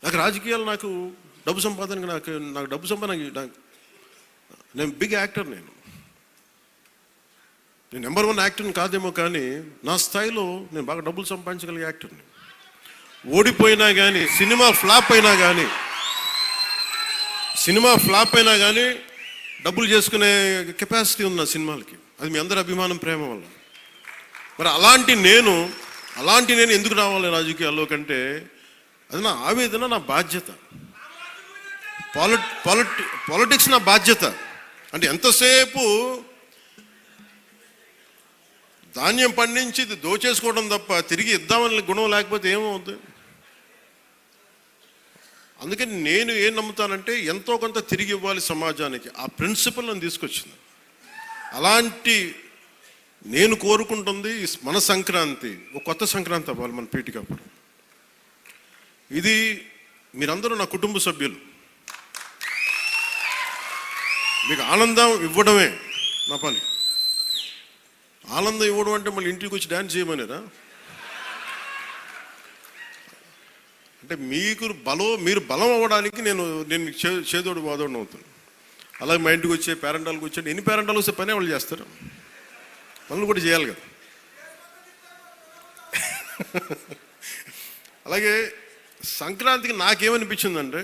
నాకు రాజకీయాలు, నాకు డబ్బు సంపాదనకి, నాకు డబ్బు సంపాదన, నేను బిగ్ యాక్టర్. నేను నెంబర్ 1 యాక్టర్ని కాదేమో, కానీ నా స్థాయిలో నేను బాగా డబ్బులు సంపాదించగలిగే యాక్టర్ని. ఓడిపోయినా కానీ, సినిమా ఫ్లాప్ అయినా కానీ డబ్బులు చేసుకునే కెపాసిటీ ఉంది నా సినిమాలకి. అది మీ అందరి అభిమానం, ప్రేమ వల్ల. మరి అలాంటి నేను ఎందుకు రావాలి రాజకీయాల్లో కంటే, అది నా ఆవేదన, నా బాధ్యత. పాలిటిక్స్ నా బాధ్యత. అంటే ఎంతసేపు ధాన్యం పండించి ఇది దోచేసుకోవడం తప్ప తిరిగి ఇద్దామని గుణం లేకపోతే ఏమవుతుంది? అందుకని నేను ఏం నమ్ముతానంటే, ఎంతో కొంత తిరిగి ఇవ్వాలి సమాజానికి. ఆ ప్రిన్సిపల్ నన్ను తీసుకొచ్చింది. అలాంటి నేను కోరుకుంటుంది మన సంక్రాంతి ఒక కొత్త సంక్రాంతి అవ్వాలి మన పీఠికాపురం. ఇది మీరందరూ నా కుటుంబ సభ్యులు. మీకు ఆనందం ఇవ్వడమే నా పని. ఆనందం ఇవ్వడం అంటే మళ్ళీ ఇంటికి వచ్చి డ్యాన్స్ చేయమనేరా? అంటే మీరు బలం అవ్వడానికి నేను చేదోడు వాదోడు అవుతాను. అలాగే మా ఇంటికి వచ్చే పేరెంటాలకు వచ్చే ఎన్ని పేరెంటాలు వస్తే పనే వాళ్ళు చేస్తారు, పనులు కూడా చేయాలి కదా. అలాగే సంక్రాంతికి నాకేమనిపించిందంటే,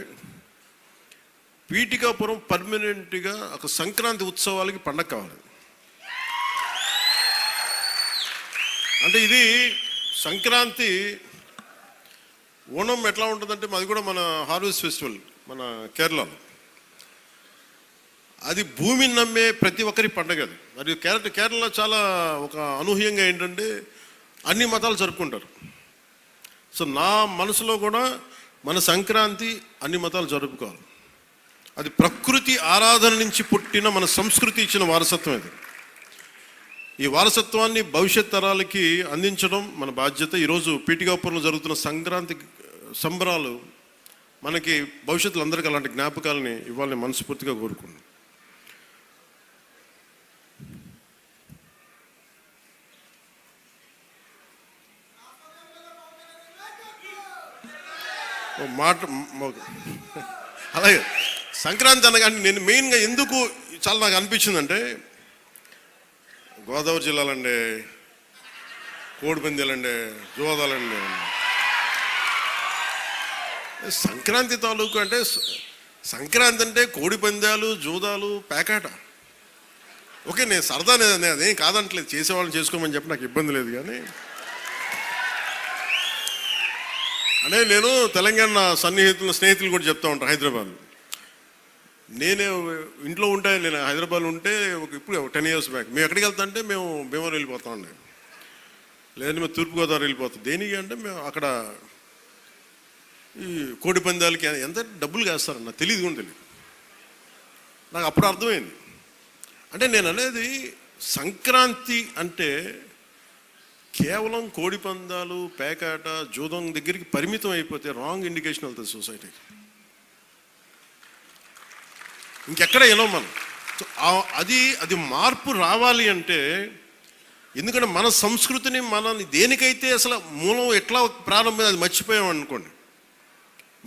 పీఠికాపురం పర్మనెంట్గా ఒక సంక్రాంతి ఉత్సవాలకి పండగ కావాలి. అంటే ఇది సంక్రాంతి, ఓణం ఎట్లా ఉంటుందంటే, అది కూడా మన హార్వెస్ట్ ఫెస్టివల్ మన కేరళలో. అది భూమిని నమ్మే ప్రతి ఒక్కరి పండగ అది. మరి కేరళ చాలా ఒక అనూహ్యంగా ఏంటంటే అన్ని మతాలు జరుపుకుంటారు. సో నా మనసులో కూడా మన సంక్రాంతి అన్ని మతాలు జరుపుకోవాలి. అది ప్రకృతి ఆరాధన నుంచి పుట్టిన మన సంస్కృతి ఇచ్చిన వారసత్వం ఇది. ఈ వారసత్వాన్ని భవిష్యత్ తరాలకి అందించడం మన బాధ్యత. ఈరోజు పీఠికాపురంలో జరుగుతున్న సంక్రాంతి సంబరాలు మనకి భవిష్యత్తులో అందరికీ అలాంటి జ్ఞాపకాలని ఇవ్వాలని మనస్ఫూర్తిగా కోరుకున్నాను. అలాగే సంక్రాంతి అనగానే నేను మెయిన్గా ఎందుకు చాలా నాకు అనిపించిందంటే, గోదావరి జిల్లాలండి, కోడిపందాలండి, జోదాలండి, సంక్రాంతి తాలూకు అంటే సంక్రాంతి అంటే కోడిపందాలు, జూదాలు, పేకాట. ఓకే, నేను సరదా, నేను అదేం కాదంటలేదు, చేసేవాళ్ళని చేసుకోమని చెప్పి నాకు ఇబ్బంది లేదు. కానీ అంటే నేను తెలంగాణ స్నేహితులు కూడా చెప్తా ఉంటాను. హైదరాబాద్ నేనే ఇంట్లో ఉంటే, నేను హైదరాబాద్లో ఉంటే ఇప్పుడు 10 years బ్యాక్ మేము ఎక్కడికి వెళ్తా అంటే మేము భీమవరం వెళ్ళిపోతా ఉండే, లేదంటే మేము తూర్పుగోదావరి వెళ్ళిపోతాం. దేనికి అంటే మేము అక్కడ ఈ కోడి పందాలకి ఎంత డబ్బులు వేస్తారని నాకు తెలియదు కూడా తెలియదు. నాకు అప్పుడు అర్థమైంది. అంటే నేను అనేది సంక్రాంతి అంటే కేవలం కోడి పందాలు, పేకాట, జూదం దగ్గరికి పరిమితం అయిపోతే రాంగ్ ఇండికేషన్ వెళ్తుంది సొసైటీకి. ఇంకెక్కడ వెళ్ళాం మనం. అది మార్పు రావాలి అంటే, ఎందుకంటే మన సంస్కృతిని మనల్ని దేనికైతే అసలు మూలం ఎట్లా ప్రారంభం అది మర్చిపోయాం అనుకోండి,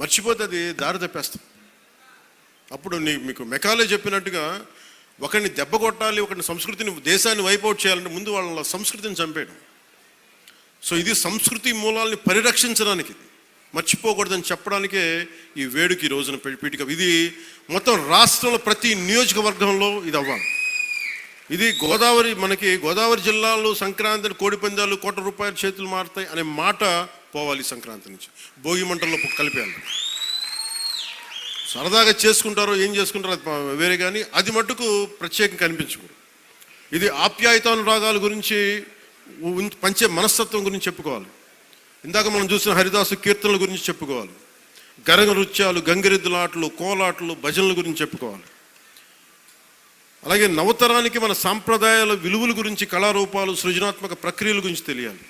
మర్చిపోతే అది దారి తప్పేస్తాం. అప్పుడు మీకు మెకాలే చెప్పినట్టుగా ఒకరిని దెబ్బ కొట్టాలి, ఒకరిని సంస్కృతిని, దేశాన్ని వైపౌట్ చేయాలంటే ముందు వాళ్ళ సంస్కృతిని చంపేయడం. సో ఇది సంస్కృతి మూలాల్ని పరిరక్షించడానికి, మర్చిపోకూడదని చెప్పడానికే ఈ వేడుక ఈ రోజున పీఠిక. ఇది మొత్తం రాష్ట్రంలో ప్రతి నియోజకవర్గంలో ఇది అవ్వాలి. ఇది మనకి గోదావరి జిల్లాలో సంక్రాంతిని కోడిపందాలు, ₹1 చేతులు మారుతాయి అనే మాట పోవాలి. సంక్రాంతి నుంచి భోగి మంటల్లో కలిపేయాలి. సరదాగా చేసుకుంటారో ఏం చేసుకుంటారో అది వేరే, కానీ అది మట్టుకు ప్రత్యేకంగా కనిపించకూడదు. ఇది ఆప్యాయతానురాగాల గురించి, పంచే మనస్తత్వం గురించి చెప్పుకోవాలి. ఇందాక మనం చూసిన హరిదాసు కీర్తనల గురించి చెప్పుకోవాలి. గరగ నృత్యాలు, గంగిరెద్దులాటలు, కోలాటలు, భజనల గురించి చెప్పుకోవాలి. అలాగే నవతరానికి మన సాంప్రదాయాల విలువల గురించి, కళారూపాలు, సృజనాత్మక ప్రక్రియల గురించి తెలియాలి.